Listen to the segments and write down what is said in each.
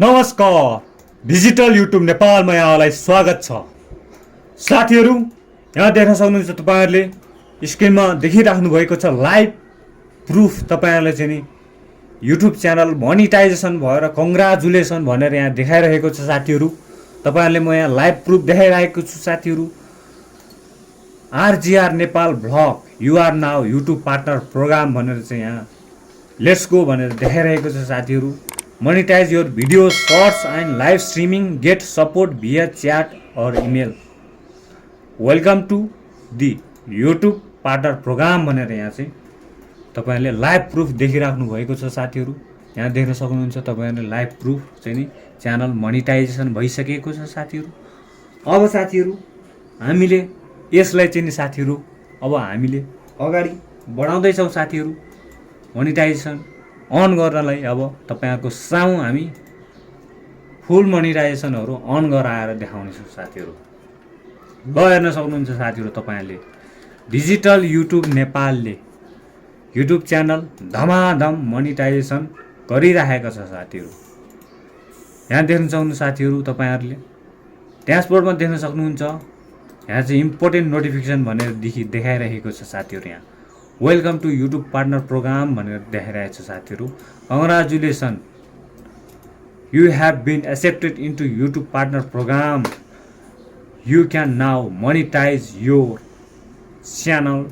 नमस्कार, digital YouTube नेपालमा यहाँलाई स्वागत छ। साथीहरू, यहाँ देख्न सक्नुहुन्छ तपाईहरुले स्क्रिनमा देखिराख्नु भएको छ लाइभ प्रुफ। तपाईहरुले चाहिँ नि युट्युब च्यानल मोनिटाइजेसन भएर कङ्ग्रेचुलेसन भनेर यहाँ देखाइरहेको छ साथीहरू। तपाईहरुले म यहाँ लाइभ प्रुफ देखाइरहेको छु साथीहरू। RGR Nepal vlog you are now YouTube partner program भनेर चाहिँ यहाँ लेट्स गो भनेर देखाइरहेको छ साथीहरू। Monetize your videos, shorts and live streaming. Get support via chat or email. Welcome to the YouTube partner program भनेर यहाँ चाहिँ तपाईहरुले लाइभ प्रुफ देखिराख्नु भएको छ साथीहरू। यहाँ देख्न सक्नुहुन्छ तपाईहरुले लाइभ प्रुफ चाहिँ नि च्यानल मोनिटाइजेसन भइसकेको छ साथीहरू। अब साथीहरू हामीले यसलाई चाहिँ नि साथीहरू अब हामीले अगाडि बढाउँदै छौं साथीहरू। मोनिटाइजेसन अन गर्नलाई अब तपाईहरुको सामु हामी फुल मोनिटाइजेसनहरु अन गराएर देखाउने छौं साथीहरु। ल हेर्न सक्नुहुन्छ साथीहरु, तपाईहरुले डिजिटल युट्युब नेपालले युट्युब च्यानल धमाधम मोनिटाइजेसन गरिरहेको छ साथीहरु। यहाँ देख्न सक्नुहुन्छ साथीहरु, तपाईहरुले ड्याशबोर्डमा देख्न सक्नुहुन्छ। यहाँ चाहिँ इम्पोर्टेन्ट नोटिफिकेसन भनेर देखाइरहेको छ साथीहरु। यहाँ welcome to YouTube partner program भनेर देखाइरहेको छ साथीहरु। Congratulation, you have been accepted into YouTube partner program. You can now monetize your channel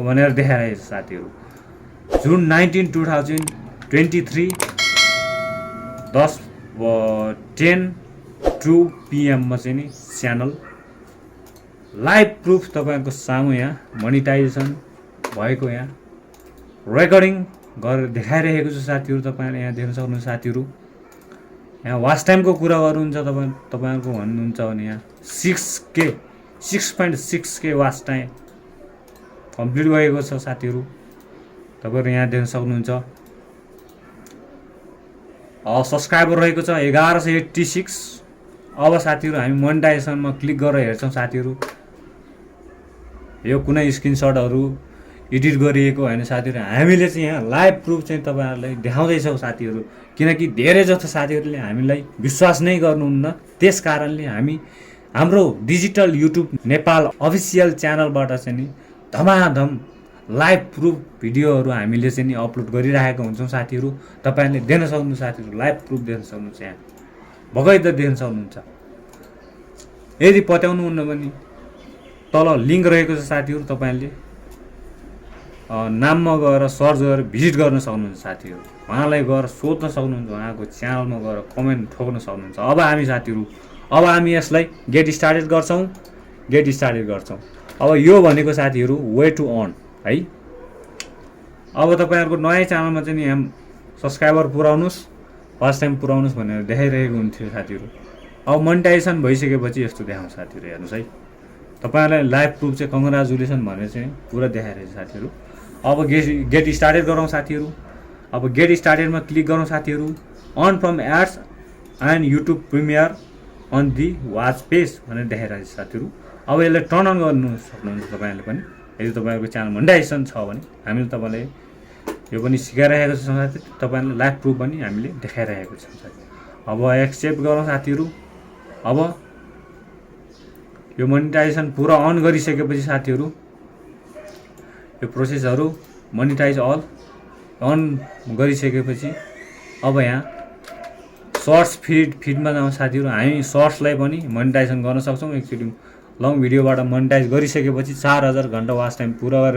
भनेर देखाइरहेको छ साथीहरु। जुन 19 2023 10:02 PM मा चाहिँ नि च्यानल लाइभ प्रुफ तपाईहरुको सामु यहाँ मोनिटाइजेसन भएको यहाँ रेकर्डिङ गरेर देखाइरहेको छ साथीहरु। तपाईहरुले यहाँ देख्न सक्नुहुन्छ साथीहरु। यहाँ वाच टाइमको कुरा गर्नुहुन्छ तपाईहरुको भन्नुहुन्छ भने यहाँ 6.6K वाच टाइम कम्प्लिट भएको छ साथीहरु। तपाईहरु यहाँ देख्न सक्नुहुन्छ। सब्स्क्राइबर रहेको छ 1186। अब साथीहरु हामी मोनेटाइजेसनमा क्लिक गरेर हेर्छौं साथीहरु। यो कुनै स्क्रिनशटहरु एडिट गरिएको हैन साथीहरु। हामीले चाहिँ यहाँ लाइभ प्रुफ चाहिँ तपाईहरुलाई देखाउँदै छौं साथीहरु। किनकि धेरै जस्तो साथीहरुले हामीलाई विश्वास नै गर्नुहुन्न। त्यसकारणले हामी हाम्रो डिजिटल युट्युब नेपाल अफिसियल च्यानलबाट चाहिँ नि धमाधम लाइभ प्रुफ भिडियोहरु हामीले चाहिँ नि अपलोड गरिरहेका हुन्छौं साथीहरु। तपाईहरुले देख्न सक्नुहुन्छ साथीहरु, लाइभ प्रुफ देख्न सक्नुहुन्छ। यहाँ बगैँचा देख्न सक्नुहुन्छ। यदि पत्याउनुहुन्न भने तल लिंक रहेको छ साथीहरु। तपाईहरुले नाममा गएर सर्च गरेर भिजिट गर्न सक्नुहुन्छ साथीहरु। उहाँलाई गएर सोध्न सक्नुहुन्छ, उहाँको च्यानलमा गएर कमेन्ट ठोक्न सक्नुहुन्छ। अब हामी साथीहरु हामी यसलाई गेट स्टार्टेड गर्छौं। अब यो भनेको साथीहरु वे टु अर्न है। अब तपाईहरुको नयाँ च्यानलमा चाहिँ नि यहाँ सब्स्क्राइबर पुराउनुस्, फर्स्ट टाइम पुराउनुस् भनेर देखाइरहेको हुन्थ्यो साथीहरु। अब मोनेटाइजेसन भइसकेपछि यस्तो देखाउँछ साथीहरु। हेर्नुस् है, तपाईहरुलाई लाइभ प्रुफ चाहिँ कङ्ग्रेचुलेसन भनेर चाहिँ पुरा देखाइरहेछ साथीहरु। अब गेट स्टार्टेड गरौँ साथीहरु। अब गेट स्टार्टेडमा क्लिक गरौँ साथीहरु। Earn from ads and YouTube premium on the watch page भनेर देखाइरहेछ साथीहरु। अब यसलाई टर्न अन गर्नु सक्नुहुन्छ तपाईहरुले पनि। यदि तपाईहरुको च्यानल मोनेटाइजेसन छ भने हामीले तपाईलाई यो पनि सिकाइरहेको छौं साथीहरु। तपाईहरुले लाइभ प्रुफ पनि हामीले देखाइरहेको छौं साथीहरु। अब एक्सेप्ट गरौँ साथीहरु। अब यो मोनेटाइजेसन पुरा अन गरिसकेपछि साथीहरु यो प्रोसेसहरु मोनेटाइज अल अन गरिसकेपछि अब यहाँ सर्ट्स फिडमा जाउँ साथीहरु। हामी सर्ट्सलाई पनि मोनेटाइजेसन गर्न सक्छौं। एकचोटी लङ भिडियोबाट मोनेटाइज गरिसकेपछि 4000 घण्टा वाच टाइम पुरा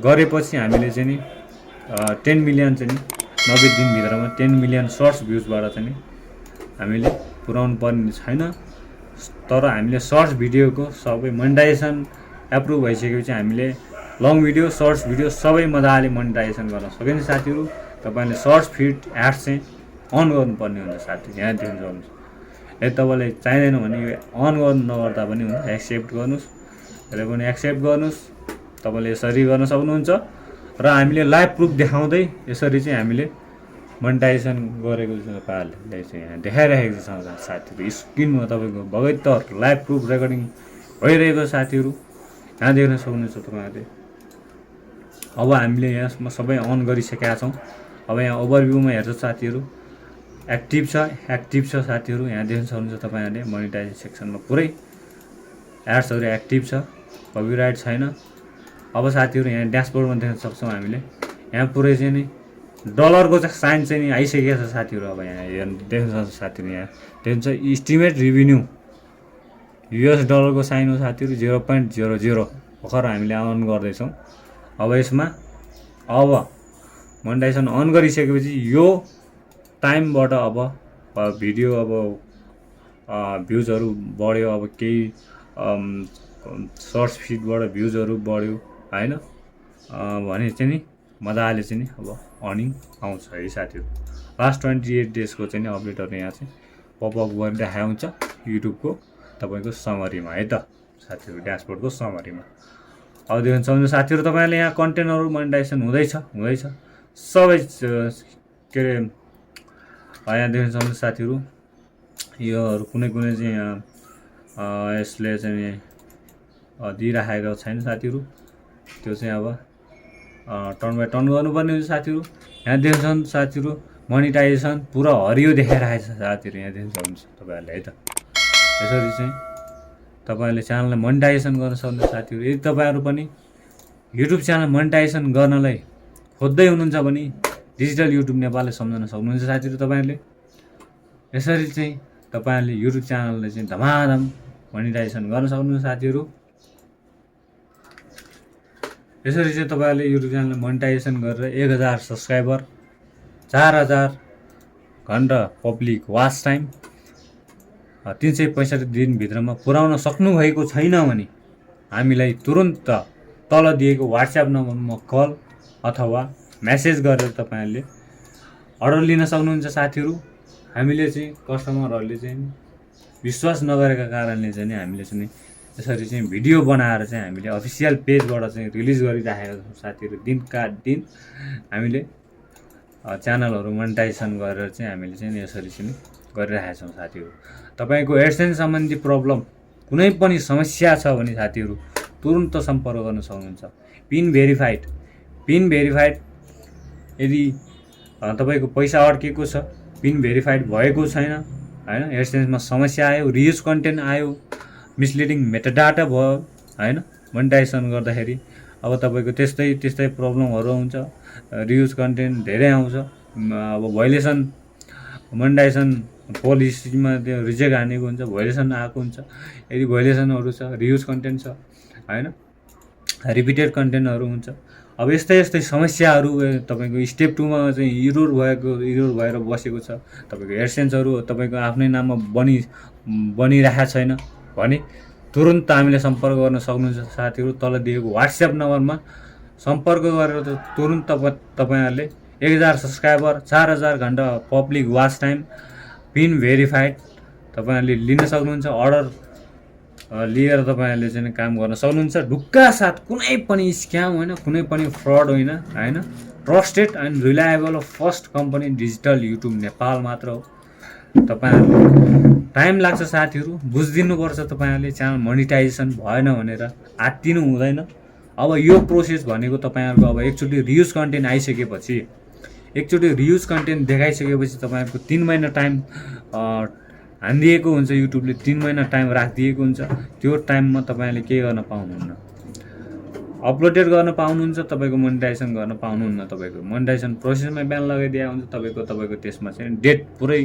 गरेपछि हामीले चाहिँ नि 10 मिलियन चाहिँ नि 90 दिन भित्रमा 10 मिलियन सर्ट्स भ्युजबाट चाहिँ नि हामीले पुराउनु पर्ने छैन। तर हामीले सर्ट्स भिडियोको सबै मोनेटाइजेसन एप्रुभ भइसकेपछि हामीले लङ भिडियो सर्ट्स भिडियो सबै मजाले मोनेटाइजेसन गर्न सकिन्छ साथीहरु। तपाईले सर्ट्स फिड एड्स चाहिँ अन गर्नुपर्ने हुन्छ साथी। यहाँ देख्न सक्नुहुन्छ। यदि तपाईलाई चाहिदैन भने यो अन गर्नु नगर्दा पनि हुन्छ। एक्सेप्ट गर्नुस्, यसले पनि एक्सेप्ट गर्नुस्। तपाईले यसरी गर्न सक्नुहुन्छ। र हामीले लाइभ प्रुफ देखाउँदै यसरी चाहिँ हामीले मोनेटाइजेसन गरेको तपाईहरुले चाहिँ यहाँ देखाइरहेको छ साथीहरु। स्क्रिनमा तपाईको बगैँचा लाइभ प्रुफ रेकर्डिङ भइरहेको साथीहरु। यहाँ देख्न सक्नुहुन्छ तपाईहरुले। अब हामीले यसमा सबै अन गरिसकेका छौं। अब यहाँ ओभरभ्यूमा हेर्छ साथीहरु। एक्टिभ छ साथीहरू। यहाँ देख्न सक्नुहुन्छ तपाईँहरूले मोनेटाइज सेक्सनमा पुरै एड्सहरू एक्टिभ छ, कपिराइट छैन। अब साथीहरू यहाँ ड्यासबोर्डमा देख्न सक्छौँ हामीले, यहाँ पुरै चाहिँ नि डलरको चाहिँ साइन चाहिँ नि आइसकेको छ साथीहरू। अब यहाँ देख्न सक्छ साथीहरू, यहाँ देख्छ इस्टिमेट रेभिन्यू US डलरको साइन हो साथीहरू, 0.00 भर्खर हामीले अन गर्दैछौँ। अब यसमा अब मोनेटाइजेसन अन गरिसकेपछि यो टाइमबाट अब भिडियो अब भ्युजहरू बढ्यो, अब केही सर्च फिडबाट भ्युजहरू बढ्यो होइन भने चाहिँ नि मजाले चाहिँ नि अब अर्निङ आउँछ है साथीहरू। लास्ट 28 डेजको चाहिँ नि अपडेटहरू यहाँ चाहिँ पपअप गरिरहेको हुन्छ युट्युबको तपाईँको समरीमा है त साथीहरू, ड्यासबोर्डको समरीमा। अब देख्न सक्नुहुन्छ साथीहरू, तपाईँहरूले यहाँ कन्टेन्टहरू मोनेटाइजेसन हुँदैछ सबै के अरे यहाँ देख्न सक्नुहुन्छ साथीहरू, योहरू कुनै चाहिँ यसले चाहिँ दिइराखेको छैन साथीहरू, त्यो चाहिँ अब टर्न बाई टर्न गर्नुपर्ने हुन्छ साथीहरू। यहाँ देख्न सक्नुहुन्छ साथीहरू, मोनेटाइजेसन पुरा हरियो देखाइरहेको छ साथीहरू, यहाँ देख्न सक्नुहुन्छ तपाईँहरूले है त। यसरी चाहिँ तपाईँहरूले च्यानललाई मोनेटाइजेसन गर्न सक्नुहुन्छ साथीहरू। यदि तपाईँहरू पनि युट्युब च्यानल मोनेटाइजेसन गर्नलाई खोज्दै हुनुहुन्छ भने डिजिटल युट्युब नेपालले सम्झन सक्नुहुन्छ साथीहरू। तपाईँहरूले यसरी चाहिँ तपाईँहरूले युट्युब च्यानललाई चाहिँ धमाधम मोनेटाइजेसन गर्न सक्नुहुन्छ साथीहरू। यसरी चाहिँ तपाईँहरूले युट्युब च्यानल मोनेटाइजेसन गरेर 1000 सब्सक्राइबर, 4000 घन्टा पब्लिक वाच टाइम, 365 दिनभित्रमा पुर्याउन सक्नुभएको छैन भने हामीलाई तुरुन्त तल दिएको व्हाट्सएप नम्बरमा कल अथवा मेसेज गरेर तपाईँहरूले अर्डर लिन सक्नुहुन्छ साथीहरू। हामीले चाहिँ कस्टमरहरूले चाहिँ विश्वास नगरेका कारणले चाहिँ हामीले चाहिँ यसरी चाहिँ भिडियो बनाएर चाहिँ हामीले अफिसियल पेजबाट चाहिँ रिलिज गरिराखेका छौँ साथीहरू। दिनका दिन हामीले च्यानलहरू मोनेटाइजेसन गरेर चाहिँ हामीले चाहिँ यसरी चाहिँ गरिरहेका छौँ साथीहरू। तपाईँको एडसेन्स सम्बन्धी प्रब्लम कुनै पनि समस्या छ भने साथीहरू तुरुन्त सम्पर्क गर्न सक्नुहुन्छ। पिन भेरिफाइड यदि तपाईँको पैसा अड्केको छ, पिन भेरिफाइड भएको छैन होइन, एडसेन्समा समस्या आयो, रियुज कन्टेन्ट आयो, मिसलिडिङ मेटाडाटा भयो होइन मोनेटाइजेसन गर्दाखेरि, अब तपाईँको त्यस्तै प्रब्लमहरू आउँछ। रियुज कन्टेन्ट धेरै आउँछ, अब भोइलेसन मोनेटाइजेसन पोलिसीमा त्यो रिजेक्ट हानेको हुन्छ, भोइलेसन आएको हुन्छ। यदि भोइलेसनहरू छ, रियुज कन्टेन्ट छ होइन, रिपिटेड कन्टेन्टहरू हुन्छ। अब यस्तै समस्याहरू तपाईँको स्टेप 2 मा चाहिँ इरोर भएर बसेको छ, तपाईँको एडसेन्सहरू तपाईँको आफ्नै नाममा बनिरहेको छैन भने तुरुन्त हामीले सम्पर्क गर्न सक्नुहुन्छ साथीहरू। तल दिएको व्हाट्सएप नम्बरमा सम्पर्क गरेर तुरुन्त तपाईँहरूले 1000 सब्सक्राइबर, 4000 घन्टा public watch time, pin verified तपाईँहरूले लिन सक्नुहुन्छ। अर्डर लिएर तपाईँहरूले चाहिँ काम गर्न सक्नुहुन्छ ढुक्का साथ। कुनै पनि स्क्याम होइन, कुनै पनि फ्रड होइन होइन, trusted and reliable first company digital YouTube Nepal मात्र हो। तपाईँहरूले टाइम लाग्छ साथीहरू, बुझिदिनुपर्छ। तपाईँहरूले च्यानल मोनेटाइजेसन भएन भनेर आत्तिनु हुँदैन। अब यो प्रोसेस भनेको तपाईँहरूको अब एकचोटि रियुज कन्टेन्ट आइसकेपछि, एकचोटि रियुज कन्टेन्ट देखाइसकेपछि तपाईँहरूको 3 महिना टाइम हानिदिएको हुन्छ युट्युबले, 3 महिना टाइम राखिदिएको हुन्छ। त्यो टाइममा तपाईँले के गर्न पाउनुहुन्न, अपलोडेड गर्न पाउनुहुन्छ, तपाईँको मोनेटाइजेसन गर्न पाउनुहुन्न। तपाईँको मोनेटाइजेसन प्रोसेसमा ब्यान लगाइदिएको हुन्छ। तपाईँको त्यसमा चाहिँ डेट पुरै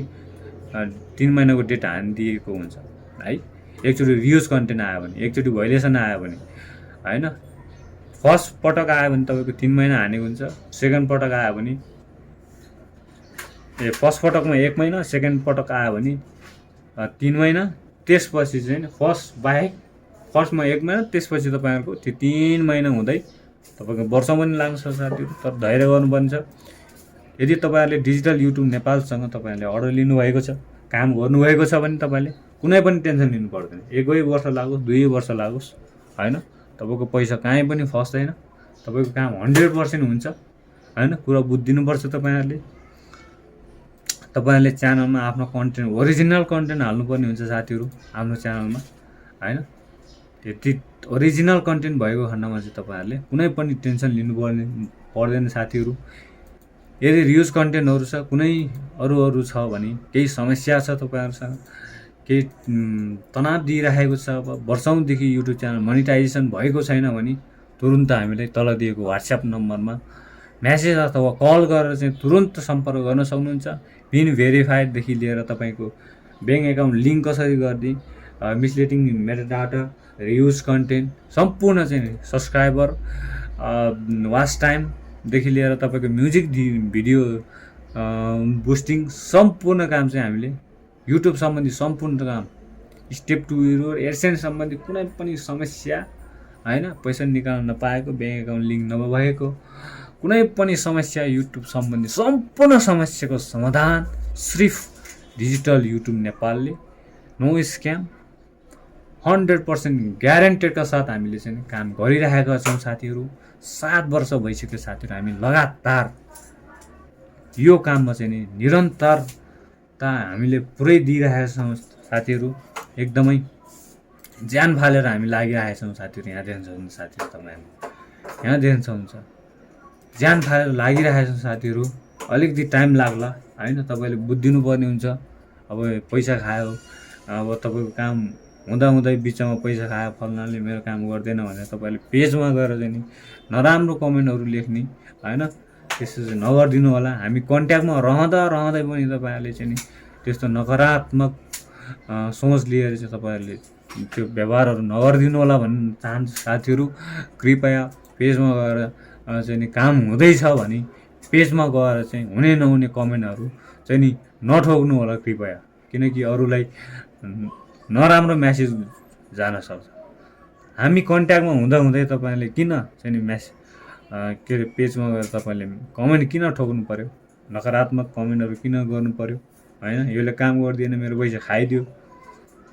3 महिनाको डेट हानिदिएको हुन्छ है। एकचोटि रियुज कन्टेन्ट आयो भने, एकचोटि भोइलेसन आयो भने होइन, फर्स्ट पटक आयो भने तपाईँको 3 महिना हानेको हुन्छ। सेकेन्ड पटक आयो भने फर्स्ट पटकमा 1 महिना, सेकेन्ड पटक आयो भने 3 महिना, त्यसपछि चाहिँ फर्स्टमा 1 महिना, त्यसपछि तपाईँहरूको त्यो 3 महिना हुँदै तपाईँको वर्ष पनि लाग्छ साथीहरू। तर धैर्य गर्नुपर्ने छ। यदि तपाईँहरूले डिजिटल युट्युब नेपालसँग तपाईँहरूले अर्डर लिनुभएको छ, काम गर्नुभएको छ भने तपाईँले कुनै पनि टेन्सन लिनु पर्दैन। 1 वर्ष लागोस्, 2 वर्ष लागोस् होइन, तपाईँको पैसा कहीँ पनि फस्दैन। तपाईँको काम 100% हुन्छ होइन। कुरा बुझिदिनुपर्छ तपाईँहरूले। तपाईँहरूले च्यानलमा आफ्नो कन्टेन्ट, ओरिजिनल कन्टेन्ट हाल्नुपर्ने हुन्छ साथीहरू आफ्नो च्यानलमा होइन। यति ओरिजिनल कन्टेन्ट भएको खण्डमा चाहिँ तपाईँहरूले कुनै पनि टेन्सन लिनु पर्दैन साथीहरू। यदि रियुज कन्टेन्टहरू छ, कुनै अरू छ भने, केही समस्या छ तपाईँहरूसँग, केही तनाव दिइराखेको छ, अब वर्षौँदेखि युट्युब च्यानल मोनिटाइजेसन भएको छैन भने तुरुन्त हामीलाई तल दिएको व्हाट्सएप नम्बरमा म्यासेज अथवा कल गरेर चाहिँ तुरुन्त सम्पर्क गर्न सक्नुहुन्छ। पिन भेरिफाइडदेखि लिएर तपाईँको ब्याङ्क एकाउन्ट लिङ्क कसरी गरिदिने, मिसलिडिङ मेटाडाटा, रियुज कन्टेन्ट, सम्पूर्ण चाहिँ सब्सक्राइबर, वाच टाइमदेखि लिएर तपाईँको म्युजिक भिडियो बुस्टिङ, सम्पूर्ण काम चाहिँ हामीले युट्युब सम्बन्धी सम्पूर्ण काम, स्टेप 2 एडसेन्स सम्बन्धी कुनै पनि समस्या होइन, पैसा निकाल्न नपाएको, ब्याङ्क एकाउन्ट लिङ्क नभएको कुनै पनि समस्या, युट्युब सम्बन्धी सम्पूर्ण समस्याको समाधान सिर्फ डिजिटल युट्युब नेपालले, नो स्क्याम, 100% ग्यारेन्टेडका साथ हामीले चाहिँ काम गरिरहेका छौँ साथीहरू। 7 वर्ष भइसक्यो साथीहरू, हामी लगातार यो काममा चाहिँ नि निरन्तरता हामीले पुरै दिइरहेका छौँ साथीहरू। एकदमै ज्यान फालेर हामी लागिरहेका छौँ साथीहरू। यहाँ देख्न सक्नुहुन्छ साथीहरू, तपाईँहरूले यहाँ देख्न सक्नुहुन्छ, ज्यान फालेर लागिरहेका छौँ साथीहरू। अलिकति टाइम लाग्ला होइन, तपाईँले बुझिदिनु पर्ने हुन्छ। अब पैसा खायो, अब तपाईँको काम हुँदाहुँदै बिचमा पैसा खायो, फल्नाले मेरो काम गर्दैन भनेर तपाईँले पेजमा गएर चाहिँ नि नराम्रो कमेन्टहरू लेख्ने होइन, त्यस्तो चाहिँ नगरिदिनु होला। हामी कन्ट्याक्टमा रहँदै पनि तपाईँहरूले चाहिँ नि त्यस्तो नकारात्मक सोच लिएर चाहिँ तपाईँहरूले त्यो व्यवहारहरू नगरिदिनु होला भन्न चाहन्छु साथीहरू। कृपया पेजमा गएर चाहिँ नि काम हुँदैछ भने पेजमा गएर चाहिँ हुने नहुने कमेन्टहरू चाहिँ नि नठोक्नु होला कृपया, किनकि अरूलाई नराम्रो म्यासेज जान सक्छ। हामी कन्ट्याक्टमा हुँदै तपाईँले किन चाहिँ नि के अरे पेजमा गएर तपाईँले कमेन्ट किन ठोक्नु पऱ्यो, नकारात्मक कमेन्टहरू किन गर्नु पऱ्यो होइन, यसले काम गरिदिएन, मेरो पैसा खाइदियो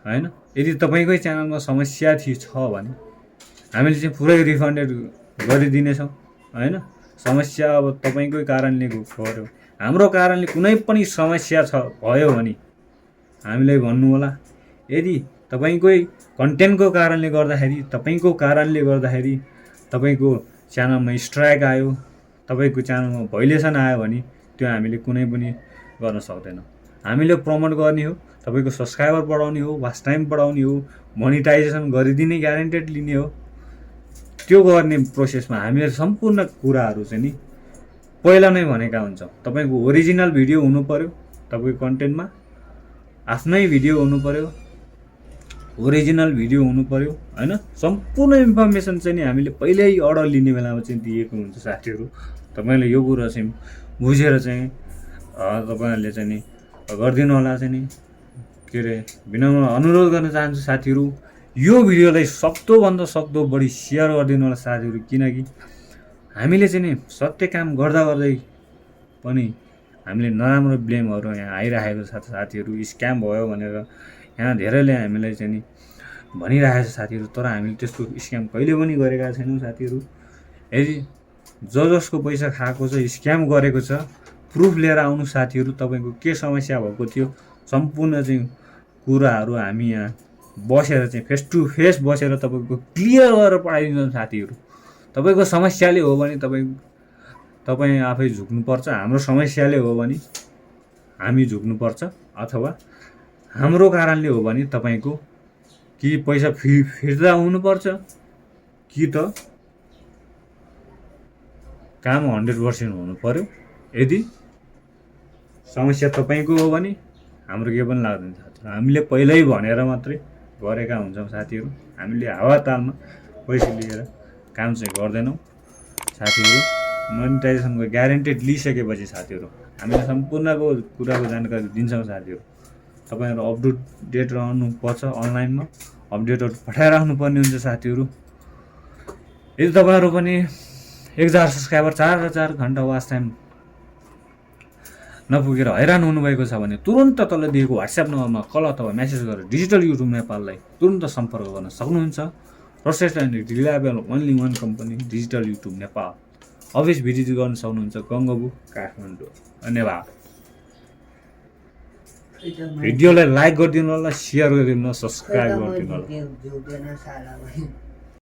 होइन। यदि तपाईँकै च्यानलमा समस्या छ भने हामीले चाहिँ पुरै रिफन्डेड गरिदिनेछौँ होइन। समस्या अब तपाईँकै कारणले गऱ्यो, हाम्रो कारणले कुनै पनि समस्या भयो भने हामीलाई भन्नु होला। यदि तपाईँकै कन्टेन्टको कारणले गर्दाखेरि, तपाईँको च्यानलमा स्ट्राइक आयो, तपाईँको च्यानलमा भाइलेसन आयो भने त्यो हामीले कुनै पनि गर्न सक्दैनौँ। हामीले प्रमोट गर्ने हो, तपाईँको सब्सक्राइबर बढाउने हो, वाच टाइम बढाउने हो, मोनिटाइजेसन गरिदिने ग्यारेन्टेड लिने हो। त्यो गर्ने प्रोसेसमा हामीले सम्पूर्ण कुराहरू चाहिँ नि पहिला नै भनेका हुन्छौँ। तपाईँको ओरिजिनल भिडियो हुनु पऱ्यो, तपाईँको कन्टेन्टमा आफ्नै भिडियो हुनु पऱ्यो, ओरिजिनल भिडियो हुनु पऱ्यो होइन। सम्पूर्ण इन्फर्मेसन चाहिँ नि हामीले पहिल्यै अर्डर लिने बेलामा चाहिँ दिएको हुन्छ साथीहरू। तपाईँले यो कुरा चाहिँ बुझेर चाहिँ तपाईँहरूले चाहिँ नि गरिदिनु होला चाहिँ नि, के अरे विनम्र अनुरोध गर्न चाहन्छु साथीहरू। यो भिडियोलाई सक्दोभन्दा सक्दो बढी सेयर गरिदिनु होला साथीहरू, किनकि हामीले चाहिँ नि सत्य काम गर्दा पनि हामीले नराम्रो ब्लेमहरू यहाँ आइरहेको छ साथीहरू। स्क्याम भयो भनेर यहाँ धेरैले हामीलाई चाहिँ नि भनिरहेको छ साथीहरू, तर हामीले त्यस्तो स्क्याम कहिले पनि गरेका छैनौँ साथीहरू। यदि जसको पैसा खाएको छ, स्क्याम गरेको छ, प्रुफ लिएर आउनु साथीहरू। तपाईँको के समस्या भएको थियो सम्पूर्ण चाहिँ कुराहरू हामी यहाँ बसेर चाहिँ फेस टु फेस बसेर तपाईँको क्लियर गरेर पठाइदिन्छौँ साथीहरू। तपाईँको समस्याले हो भने तपाईँ आफै झुक्नुपर्छ, हाम्रो समस्याले हो भने हामी झुक्नुपर्छ, अथवा हाम्रो कारणले हो भने तपाईँको कि पैसा फिर्ता हुनुपर्छ, कि त काम 100% हुनु पर्यो। यदि समस्या तपाईँको हो भने हाम्रो केही पनि लाग्दैन साथीहरू। हामीले पहिल्यै भनेर मात्रै गरेका हुन्छौँ साथीहरू। हामीले हावातालमा पैसा लिएर काम चाहिँ गर्दैनौँ साथीहरू। मोनेटाइजेसनको ग्यारेन्टेड लिइसकेपछि साथीहरू हामीले सम्पूर्णको कुराको जानकारी दिन्छौँ साथीहरू। तपाईँहरू अपडेट रहनुपर्छ, अनलाइनमा अपडेटहरू पठाइराख्नु पर्ने हुन्छ साथीहरू। यदि तपाईँहरू पनि 1000 सब्सक्राइबर 4000 घन्टा वाच टाइम नपुगेर हैरान हुनुभएको छ भने तुरुन्त तल दिएको व्हाट्सएप नम्बरमा कल अथवा म्यासेज गरेर डिजिटल युट्युब नेपाललाई तुरुन्त सम्पर्क गर्न सक्नुहुन्छ। Trusted and reliable only one company digital YouTube Nepal. Office visit गर्न सक्नुहुन्छ, गङ्गबु काठमाडौँ। धन्यवाद। भिडियोलाई लाइक गरिदिनु होला, सेयर गरिदिनु होला, सब्सक्राइब गरिदिनु होला।